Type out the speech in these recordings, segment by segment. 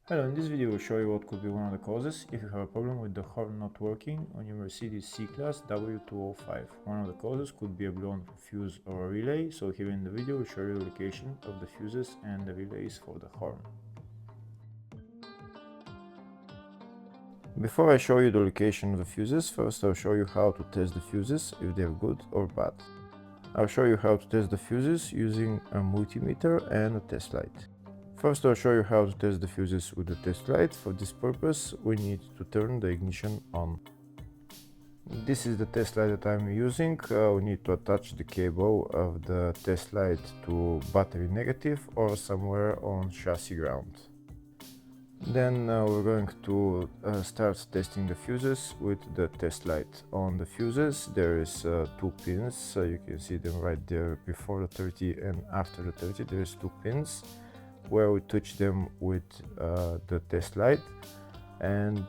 Hello, in this video we'll show you what could be one of the causes if you have a problem with the horn not working on your Mercedes C-Class W205. One of the causes could be a blown fuse or a relay, so here in the video we'll show you the location of the fuses and the relays for the horn. Before I show you the location of the fuses, first I'll show you how to test the fuses, if they're good or bad. I'll show you how to test the fuses using a multimeter and a test light. First, I'll show you how to test the fuses with the test light. For this purpose, we need to turn the ignition on. This is the test light that I'm using. We need to attach the cable of the test light to battery negative or somewhere on chassis ground. Then we're going to start testing the fuses with the test light. On the fuses there is 2 pins, so you can see them right there before the 30 and after the 30 there is 2 pins where we touch them with the test light, and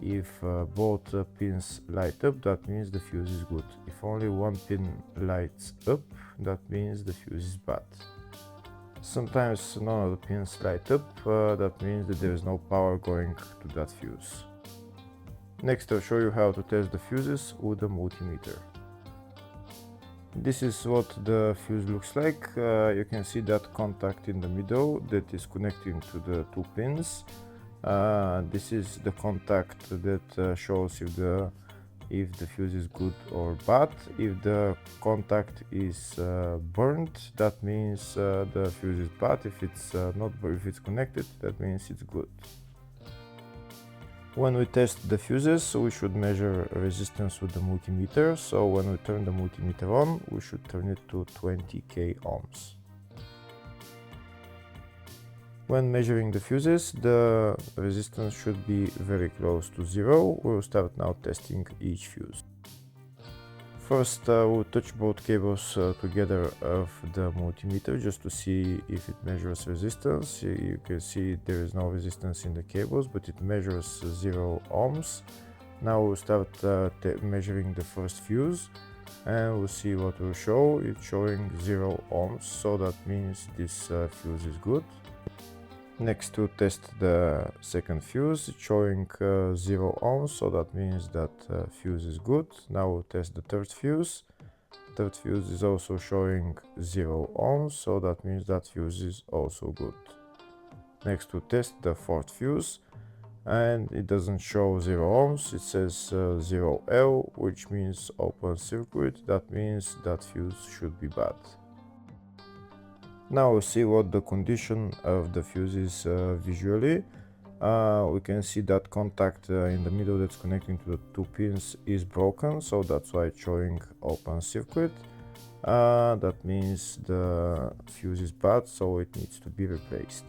if both pins light up, that means the fuse is good. If only one pin lights up, that means the fuse is bad. Sometimes none of the pins light up, that means that there is no power going to that fuse. Next I'll show you how to test the fuses with a multimeter. This is what the fuse looks like. You can see that contact in the middle that is connecting to the 2 pins. This is the contact that shows if the fuse is good or bad. If the contact is burned, that means the fuse is bad. If it's connected, that means it's good. When we test the fuses, we should measure resistance with the multimeter. So when we turn the multimeter on, we should turn it to 20k ohms. When measuring the fuses, the resistance should be very close to 0. We'll start now testing each fuse. First, we'll touch both cables together of the multimeter just to see if it measures resistance. You can see there is no resistance in the cables, but it measures 0 ohms. Now we'll start measuring the first fuse, and we'll see what will show. It's showing 0 ohms, so that means this fuse is good. Next, to test the second fuse, it's showing 0 ohms, so that means that fuse is good. Now we'll test the third fuse. Third fuse is also showing 0 ohms, so that means that fuse is also good. Next, to test the fourth fuse, and it doesn't show 0 ohms, it says 0L, which means open circuit. That means that fuse should be bad. Now we'll see what the condition of the fuse is visually. We can see that contact in the middle that's connecting to the 2 pins is broken, so that's why it's showing open circuit. That means the fuse is bad, so it needs to be replaced.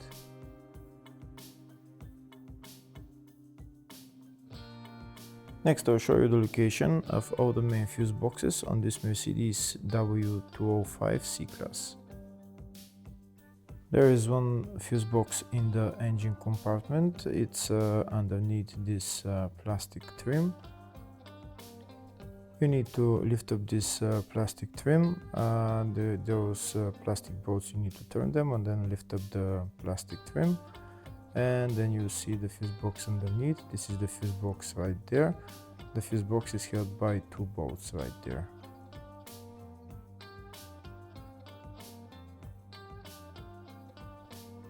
Next I'll show you the location of all the main fuse boxes on this Mercedes W205 C-Class. There is one fuse box in the engine compartment. It's underneath this plastic trim. You need to lift up this plastic trim. Those plastic bolts, you need to turn them and then lift up the plastic trim. And then you see the fuse box underneath. This is the fuse box right there. The fuse box is held by 2 bolts right there.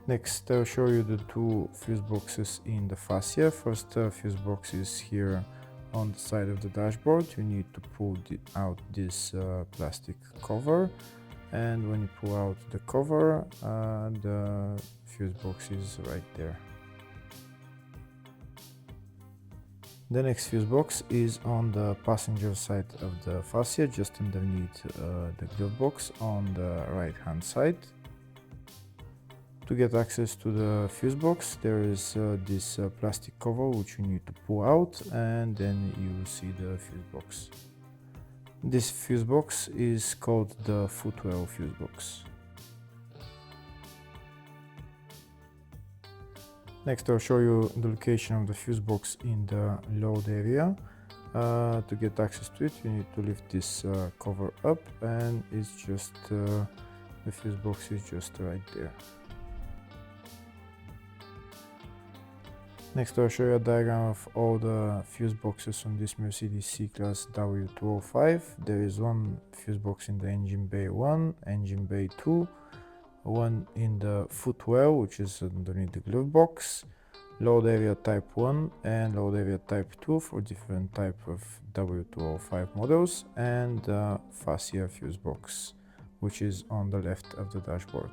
Next, I'll show you the 2 fuse boxes in the fascia. First fuse box is here on the side of the dashboard. You need to pull out this plastic cover, and when you pull out the cover, the fuse box is right there. The next fuse box is on the passenger side of the fascia, just underneath the glove box on the right hand side. To get access to the fuse box, there is this plastic cover which you need to pull out, and then you will see the fuse box. This fuse box is called the footwell fuse box. Next I'll show you the location of the fuse box in the load area. To get access to it, you need to lift this cover up, and it's just the fuse box is just right there. Next I'll show you a diagram of all the fuse boxes on this Mercedes C-Class W205. There is one fuse box in the engine bay 1, engine bay 2, one in the footwell, which is underneath the glove box, load area type 1 and load area type 2 for different type of W205 models, and the fascia fuse box, which is on the left of the dashboard.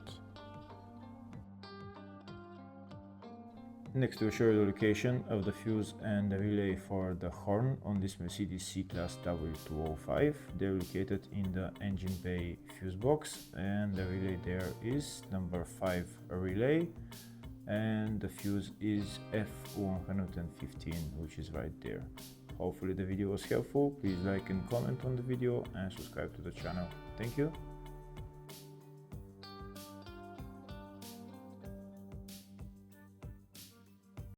Next we'll show you the location of the fuse and the relay for the horn on this Mercedes C-Class W205. They're located in the engine bay fuse box, and the relay there is number 5 relay, and the fuse is F115, which is right there. Hopefully the video was helpful. Please like and comment on the video and subscribe to the channel. Thank you.